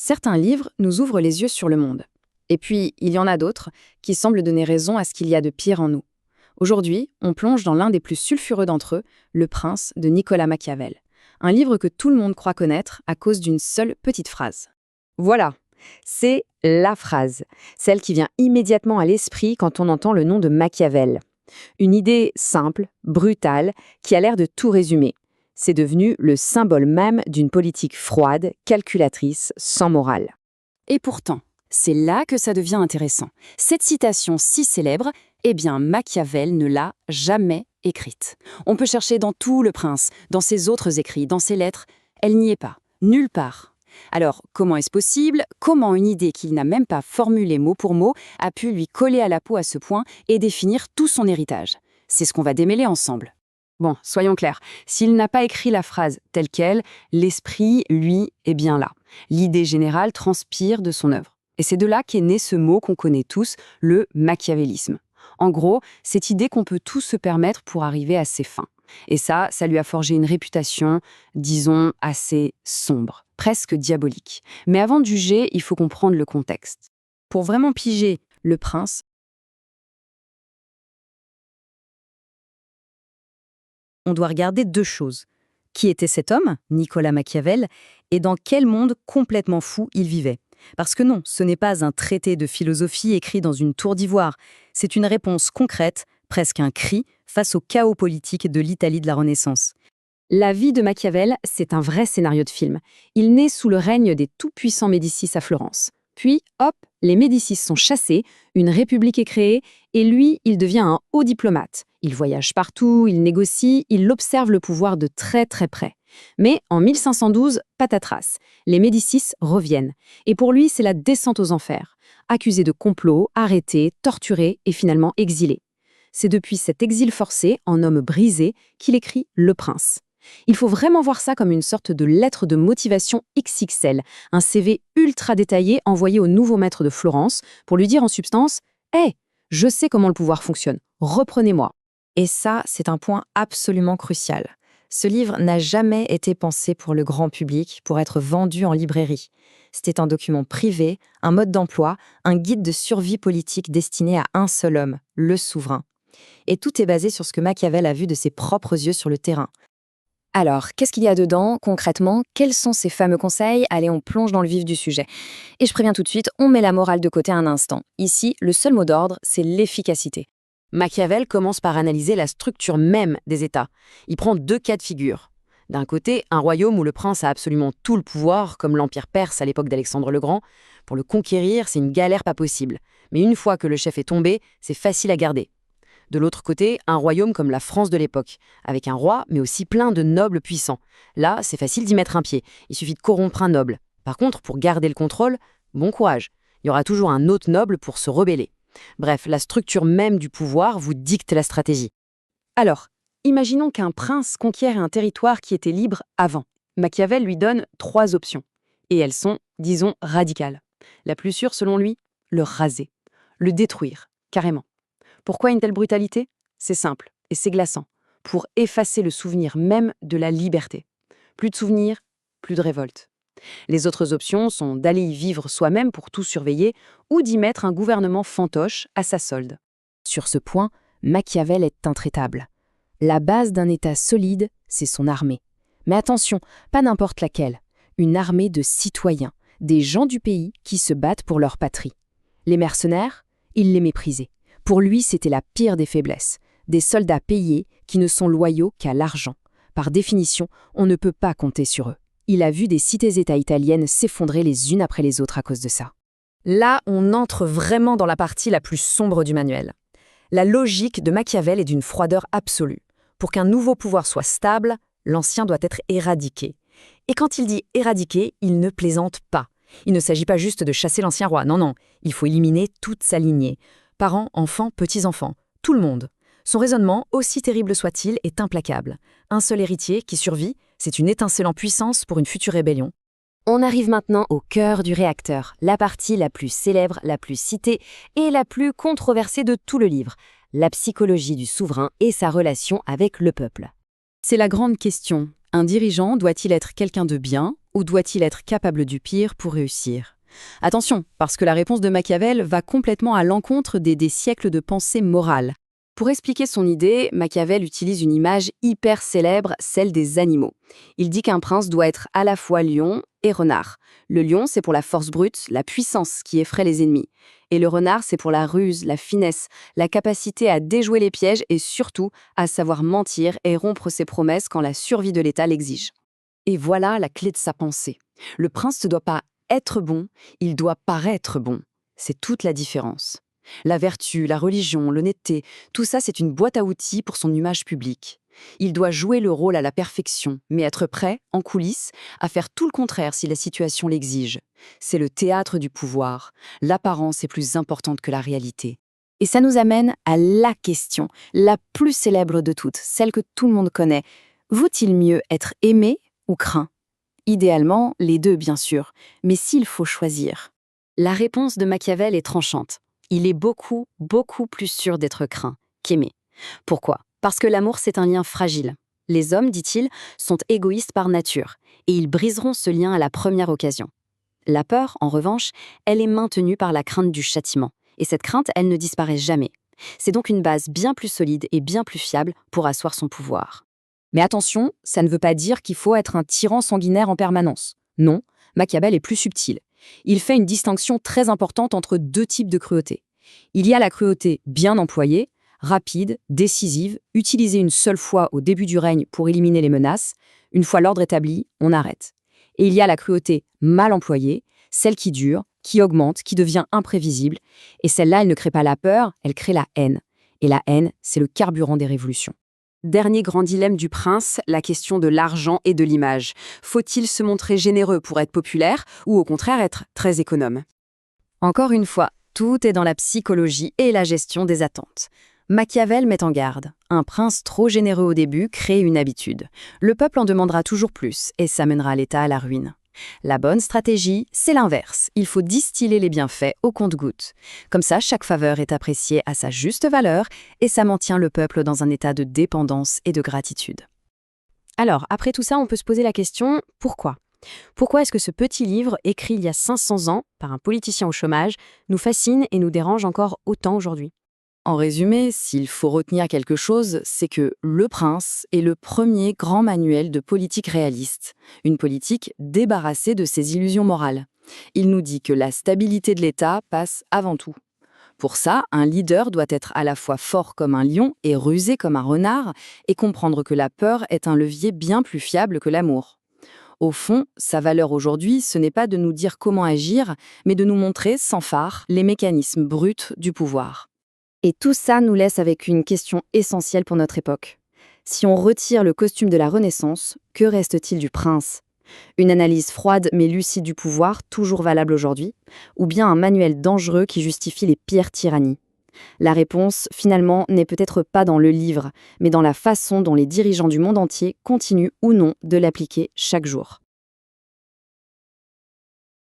Certains livres nous ouvrent les yeux sur le monde. Et puis, il y en a d'autres qui semblent donner raison à ce qu'il y a de pire en nous. Aujourd'hui, on plonge dans l'un des plus sulfureux d'entre eux, Le Prince de Nicolas Machiavel. Un livre que tout le monde croit connaître à cause d'une seule petite phrase. Voilà, c'est la phrase, celle qui vient immédiatement à l'esprit quand on entend le nom de Machiavel. Une idée simple, brutale, qui a l'air de tout résumer. C'est devenu le symbole même d'une politique froide, calculatrice, sans morale. Et pourtant, c'est là que ça devient intéressant. Cette citation si célèbre, eh bien Machiavel ne l'a jamais écrite. On peut chercher dans tout Le Prince, dans ses autres écrits, dans ses lettres. Elle n'y est pas, nulle part. Alors, comment est-ce possible? Comment une idée qu'il n'a même pas formulée mot pour mot a pu lui coller à la peau à ce point et définir tout son héritage? C'est ce qu'on va démêler ensemble. Bon, soyons clairs, s'il n'a pas écrit la phrase telle qu'elle, l'esprit, lui, est bien là. L'idée générale transpire de son œuvre. Et c'est de là qu'est né ce mot qu'on connaît tous, le machiavélisme. En gros, cette idée qu'on peut tout se permettre pour arriver à ses fins. Et ça lui a forgé une réputation, disons, assez sombre, presque diabolique. Mais avant de juger, il faut comprendre le contexte. Pour vraiment piger Le Prince, on doit regarder deux choses. Qui était cet homme, Nicolas Machiavel, et dans quel monde complètement fou il vivait? Parce que non, ce n'est pas un traité de philosophie écrit dans une tour d'ivoire. C'est une réponse concrète, presque un cri, face au chaos politique de l'Italie de la Renaissance. La vie de Machiavel, c'est un vrai scénario de film. Il naît sous le règne des tout-puissants Médicis à Florence. Puis, hop, les Médicis sont chassés, une république est créée, et lui, il devient un haut diplomate. Il voyage partout, il négocie, il observe le pouvoir de très très près. Mais en 1512, patatras, les Médicis reviennent. Et pour lui, c'est la descente aux enfers. Accusé de complot, arrêté, torturé et finalement exilé. C'est depuis cet exil forcé, en homme brisé, qu'il écrit Le Prince. Il faut vraiment voir ça comme une sorte de lettre de motivation XXL, un CV ultra détaillé envoyé au nouveau maître de Florence pour lui dire en substance « Hey, je sais comment le pouvoir fonctionne, reprenez-moi ». Et ça, c'est un point absolument crucial. Ce livre n'a jamais été pensé pour le grand public, pour être vendu en librairie. C'était un document privé, un mode d'emploi, un guide de survie politique destiné à un seul homme, le souverain. Et tout est basé sur ce que Machiavel a vu de ses propres yeux sur le terrain. Alors, qu'est-ce qu'il y a dedans, concrètement? Quels sont ces fameux conseils? Allez, on plonge dans le vif du sujet. Et je préviens tout de suite, on met la morale de côté un instant. Ici, le seul mot d'ordre, c'est l'efficacité. Machiavel commence par analyser la structure même des États. Il prend deux cas de figure. D'un côté, un royaume où le prince a absolument tout le pouvoir, comme l'Empire perse à l'époque d'Alexandre le Grand. Pour le conquérir, c'est une galère pas possible. Mais une fois que le chef est tombé, c'est facile à garder. De l'autre côté, un royaume comme la France de l'époque, avec un roi, mais aussi plein de nobles puissants. Là, c'est facile d'y mettre un pied, il suffit de corrompre un noble. Par contre, pour garder le contrôle, bon courage. Il y aura toujours un autre noble pour se rebeller. Bref, la structure même du pouvoir vous dicte la stratégie. Alors, imaginons qu'un prince conquiert un territoire qui était libre avant. Machiavel lui donne 3 options. Et elles sont, disons, radicales. La plus sûre, selon lui, le raser, le détruire, carrément. Pourquoi une telle brutalité? C'est simple et c'est glaçant. Pour effacer le souvenir même de la liberté. Plus de souvenirs, plus de révolte. Les autres options sont d'aller y vivre soi-même pour tout surveiller ou d'y mettre un gouvernement fantoche à sa solde. Sur ce point, Machiavel est intraitable. La base d'un État solide, c'est son armée. Mais attention, pas n'importe laquelle. Une armée de citoyens, des gens du pays qui se battent pour leur patrie. Les mercenaires, il les méprisait. Pour lui, c'était la pire des faiblesses. Des soldats payés qui ne sont loyaux qu'à l'argent. Par définition, on ne peut pas compter sur eux. Il a vu des cités-États italiennes s'effondrer les unes après les autres à cause de ça. Là, on entre vraiment dans la partie la plus sombre du manuel. La logique de Machiavel est d'une froideur absolue. Pour qu'un nouveau pouvoir soit stable, l'ancien doit être éradiqué. Et quand il dit éradiquer, il ne plaisante pas. Il ne s'agit pas juste de chasser l'ancien roi, non, il faut éliminer toute sa lignée. Parents, enfants, petits-enfants, tout le monde. Son raisonnement, aussi terrible soit-il, est implacable. Un seul héritier qui survit, c'est une étincelle en puissance pour une future rébellion. On arrive maintenant au cœur du réacteur, la partie la plus célèbre, la plus citée et la plus controversée de tout le livre, la psychologie du souverain et sa relation avec le peuple. C'est la grande question. Un dirigeant doit-il être quelqu'un de bien ou doit-il être capable du pire pour réussir? Attention, parce que la réponse de Machiavel va complètement à l'encontre des siècles de pensée morale. Pour expliquer son idée, Machiavel utilise une image hyper célèbre, celle des animaux. Il dit qu'un prince doit être à la fois lion et renard. Le lion, c'est pour la force brute, la puissance qui effraie les ennemis. Et le renard, c'est pour la ruse, la finesse, la capacité à déjouer les pièges et surtout à savoir mentir et rompre ses promesses quand la survie de l'État l'exige. Et voilà la clé de sa pensée. Le prince ne doit pas être bon, il doit paraître bon. C'est toute la différence. La vertu, la religion, l'honnêteté, tout ça c'est une boîte à outils pour son image publique. Il doit jouer le rôle à la perfection, mais être prêt, en coulisses, à faire tout le contraire si la situation l'exige. C'est le théâtre du pouvoir. L'apparence est plus importante que la réalité. Et ça nous amène à la question, la plus célèbre de toutes, celle que tout le monde connaît. Vaut-il mieux être aimé ou craint? Idéalement, les deux bien sûr, mais s'il faut choisir. La réponse de Machiavel est tranchante. Il est beaucoup, beaucoup plus sûr d'être craint qu'aimé. Pourquoi? Parce que l'amour, c'est un lien fragile. Les hommes, dit-il, sont égoïstes par nature, et ils briseront ce lien à la première occasion. La peur, en revanche, elle est maintenue par la crainte du châtiment, et cette crainte, elle ne disparaît jamais. C'est donc une base bien plus solide et bien plus fiable pour asseoir son pouvoir. Mais attention, ça ne veut pas dire qu'il faut être un tyran sanguinaire en permanence. Non, Machiavel est plus subtil. Il fait une distinction très importante entre deux types de cruauté. Il y a la cruauté bien employée, rapide, décisive, utilisée une seule fois au début du règne pour éliminer les menaces. Une fois l'ordre établi, on arrête. Et il y a la cruauté mal employée, celle qui dure, qui augmente, qui devient imprévisible. Et celle-là, elle ne crée pas la peur, elle crée la haine. Et la haine, c'est le carburant des révolutions. Dernier grand dilemme du prince, la question de l'argent et de l'image. Faut-il se montrer généreux pour être populaire ou au contraire être très économe? Encore une fois, tout est dans la psychologie et la gestion des attentes. Machiavel met en garde. Un prince trop généreux au début crée une habitude. Le peuple en demandera toujours plus et ça mènera l'État à la ruine. La bonne stratégie, c'est l'inverse. Il faut distiller les bienfaits au compte-gouttes. Comme ça, chaque faveur est appréciée à sa juste valeur et ça maintient le peuple dans un état de dépendance et de gratitude. Alors, après tout ça, on peut se poser la question, pourquoi? Pourquoi est-ce que ce petit livre, écrit il y a 500 ans par un politicien au chômage, nous fascine et nous dérange encore autant aujourd'hui? En résumé, s'il faut retenir quelque chose, c'est que Le Prince est le premier grand manuel de politique réaliste, une politique débarrassée de ses illusions morales. Il nous dit que la stabilité de l'État passe avant tout. Pour ça, un leader doit être à la fois fort comme un lion et rusé comme un renard, et comprendre que la peur est un levier bien plus fiable que l'amour. Au fond, sa valeur aujourd'hui, ce n'est pas de nous dire comment agir, mais de nous montrer, sans phare, les mécanismes bruts du pouvoir. Et tout ça nous laisse avec une question essentielle pour notre époque. Si on retire le costume de la Renaissance, que reste-t-il du prince? Une analyse froide mais lucide du pouvoir, toujours valable aujourd'hui? Ou bien un manuel dangereux qui justifie les pires tyrannies? La réponse, finalement, n'est peut-être pas dans le livre, mais dans la façon dont les dirigeants du monde entier continuent ou non de l'appliquer chaque jour.